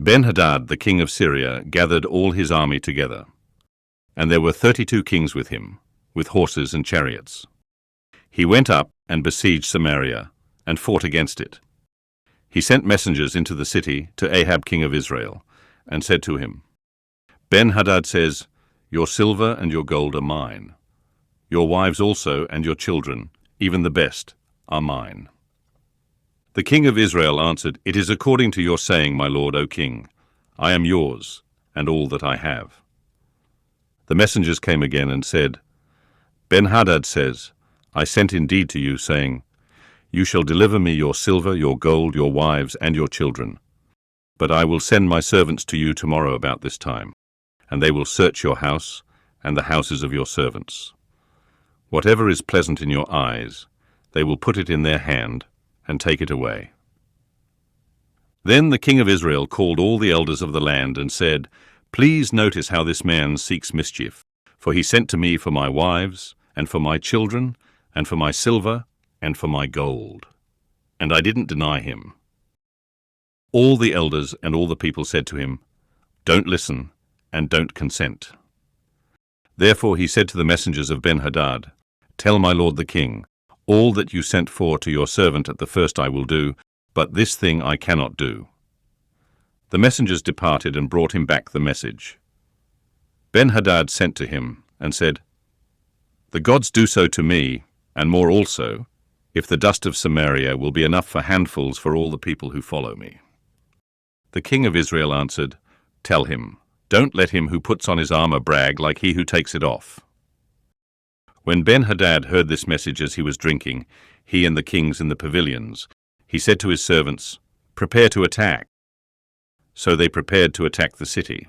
Ben-Hadad, the king of Syria, gathered all his army together, and there were 32 kings with him, with horses and chariots. He went up and besieged Samaria, and fought against it. He sent messengers into the city to Ahab king of Israel, and said to him, Ben-Hadad says, "Your silver and your gold are mine. Your wives also and your children, even the best, are mine." The king of Israel answered, "It is according to your saying, my lord, O king. I am yours, and all that I have." The messengers came again and said, Ben-Hadad says, "I sent indeed to you, saying, You shall deliver me your silver, your gold, your wives, and your children. But I will send my servants to you tomorrow about this time, and they will search your house and the houses of your servants. Whatever is pleasant in your eyes, they will put it in their hand and take it away." Then the king of Israel called all the elders of the land and said, "Please notice how this man seeks mischief, for he sent to me for my wives, and for my children, and for my silver, and for my gold. And I didn't deny him." All the elders and all the people said to him, "Don't listen, and don't consent." Therefore he said to the messengers of Ben-Hadad, "Tell my lord the king, all that you sent for to your servant at the first I will do, but this thing I cannot do." The messengers departed and brought him back the message. Ben-Hadad sent to him and said, "The gods do so to me, and more also, if the dust of Samaria will be enough for handfuls for all the people who follow me." The king of Israel answered, "Tell him, don't let him who puts on his armor brag like he who takes it off." When Ben-Hadad heard this message as he was drinking, he and the kings in the pavilions, he said to his servants, "Prepare to attack." So they prepared to attack the city.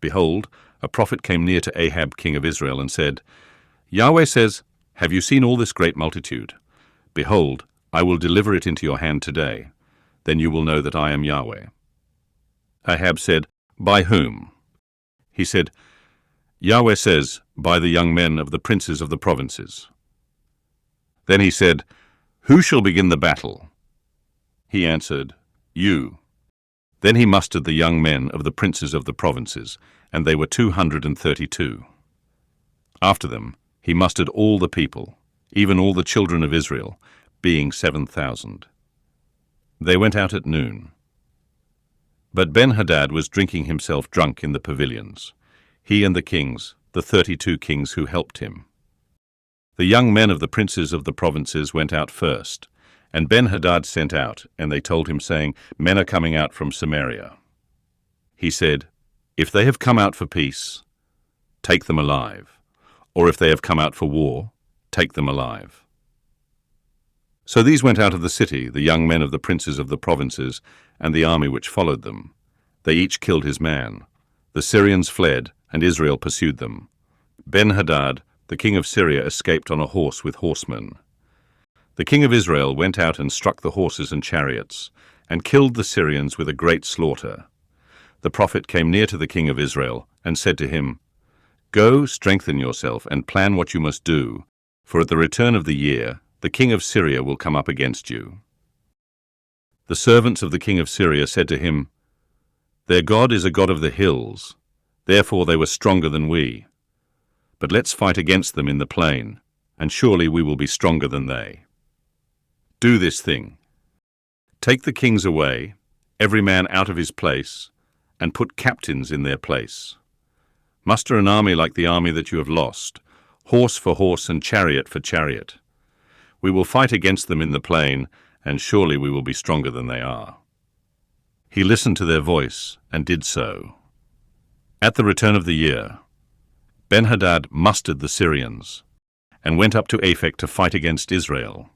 Behold, a prophet came near to Ahab king of Israel and said, "Yahweh says, Have you seen all this great multitude? Behold, I will deliver it into your hand today. Then you will know that I am Yahweh." Ahab said, "By whom?" He said, "Yahweh says, by the young men of the princes of the provinces." Then he said, "Who shall begin the battle?" He answered, "You." Then he mustered the young men of the princes of the provinces, and they were 232. After them he mustered all the people, even all the children of Israel, being 7,000. They went out at noon. But Ben-Hadad was drinking himself drunk in the pavilions, he and the kings, the 32 kings who helped him. The young men of the princes of the provinces went out first, and Ben-Hadad sent out, and they told him, saying, "Men are coming out from Samaria." He said, "If they have come out for peace, take them alive, or if they have come out for war, take them alive." So these went out of the city, the young men of the princes of the provinces, and the army which followed them. They each killed his man. The Syrians fled, and Israel pursued them. Ben-Hadad, the king of Syria, escaped on a horse with horsemen. The king of Israel went out and struck the horses and chariots, and killed the Syrians with a great slaughter. The prophet came near to the king of Israel, and said to him, "Go, strengthen yourself, and plan what you must do, for at the return of the year the king of Syria will come up against you." The servants of the king of Syria said to him, "Their God is a God of the hills, therefore they were stronger than we. But let's fight against them in the plain, and surely we will be stronger than they. Do this thing. Take the kings away, every man out of his place, and put captains in their place. Muster an army like the army that you have lost, horse for horse and chariot for chariot. We will fight against them in the plain, and surely we will be stronger than they are." He listened to their voice, and did so. At the return of the year, Ben-Hadad mustered the Syrians, and went up to Aphek to fight against Israel.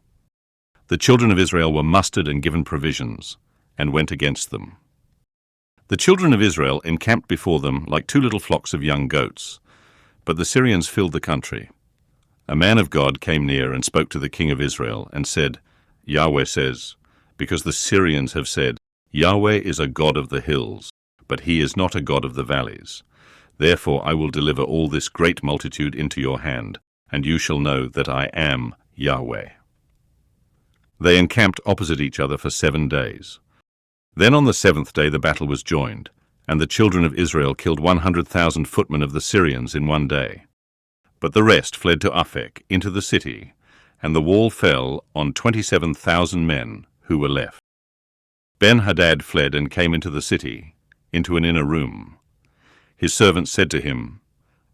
The children of Israel were mustered and given provisions, and went against them. The children of Israel encamped before them like 2 little flocks of young goats, but the Syrians filled the country. A man of God came near and spoke to the king of Israel, and said, "Yahweh says, because the Syrians have said, Yahweh is a God of the hills, but he is not a God of the valleys. Therefore I will deliver all this great multitude into your hand, and you shall know that I am Yahweh." They encamped opposite each other for 7 days. Then on the seventh day the battle was joined, and the children of Israel killed 100,000 footmen of the Syrians in one day. But the rest fled to Aphek, into the city, and the wall fell on 27,000 men who were left. Ben-Hadad fled and came into the city, into an inner room. His servants said to him,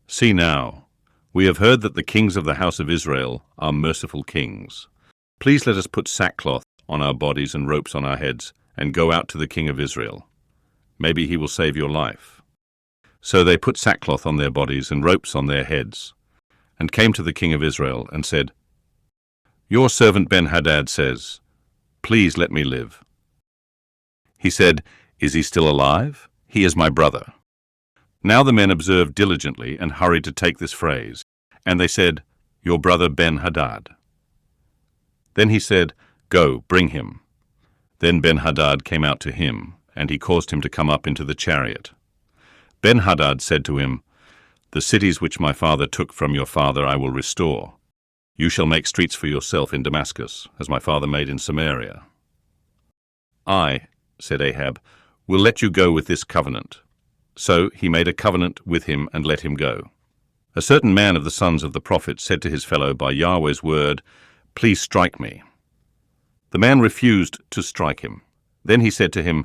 "See now, we have heard that the kings of the house of Israel are merciful kings. Please let us put sackcloth on our bodies and ropes on our heads, and go out to the king of Israel. Maybe he will save your life." So they put sackcloth on their bodies and ropes on their heads, and came to the king of Israel and said, "Your servant Ben-Hadad says, 'Please let me live.'" He said, "Is he still alive? He is my brother." Now the men observed diligently and hurried to take this phrase, and they said, "Your brother Ben-Hadad." Then he said, "Go, bring him." Then Ben-Hadad came out to him, and he caused him to come up into the chariot. Ben-Hadad said to him, "The cities which my father took from your father I will restore. You shall make streets for yourself in Damascus, as my father made in Samaria." "I," said Ahab, "will let you go with this covenant." So he made a covenant with him and let him go. A certain man of the sons of the prophets said to his fellow, "By Yahweh's word, please strike me." The man refused to strike him. Then he said to him,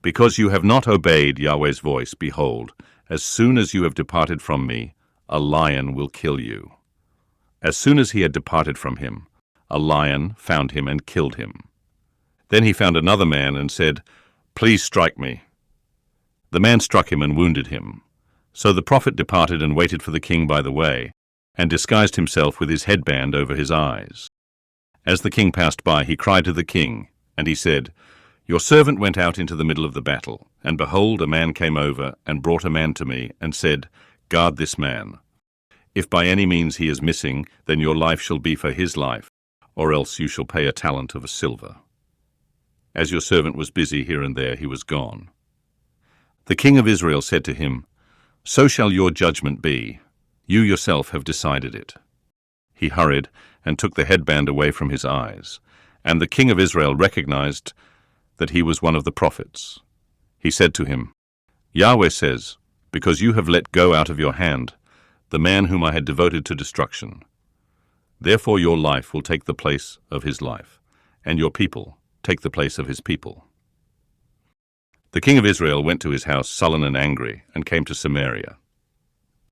"Because you have not obeyed Yahweh's voice, behold, as soon as you have departed from me, a lion will kill you." As soon as he had departed from him, a lion found him and killed him. Then he found another man and said, "Please strike me." The man struck him and wounded him. So the prophet departed and waited for the king by the way, and disguised himself with his headband over his eyes. As the king passed by, he cried to the king, and he said, "Your servant went out into the middle of the battle, and behold, a man came over and brought a man to me, and said, 'Guard this man. If by any means he is missing, then your life shall be for his life, or else you shall pay a talent of silver.' As your servant was busy here and there, he was gone." The king of Israel said to him, "So shall your judgment be. You yourself have decided it." He hurried and took the headband away from his eyes, and the king of Israel recognized that he was one of the prophets. He said to him, "Yahweh says, because you have let go out of your hand the man whom I had devoted to destruction. Therefore your life will take the place of his life, and your people take the place of his people." The king of Israel went to his house sullen and angry, and came to Samaria.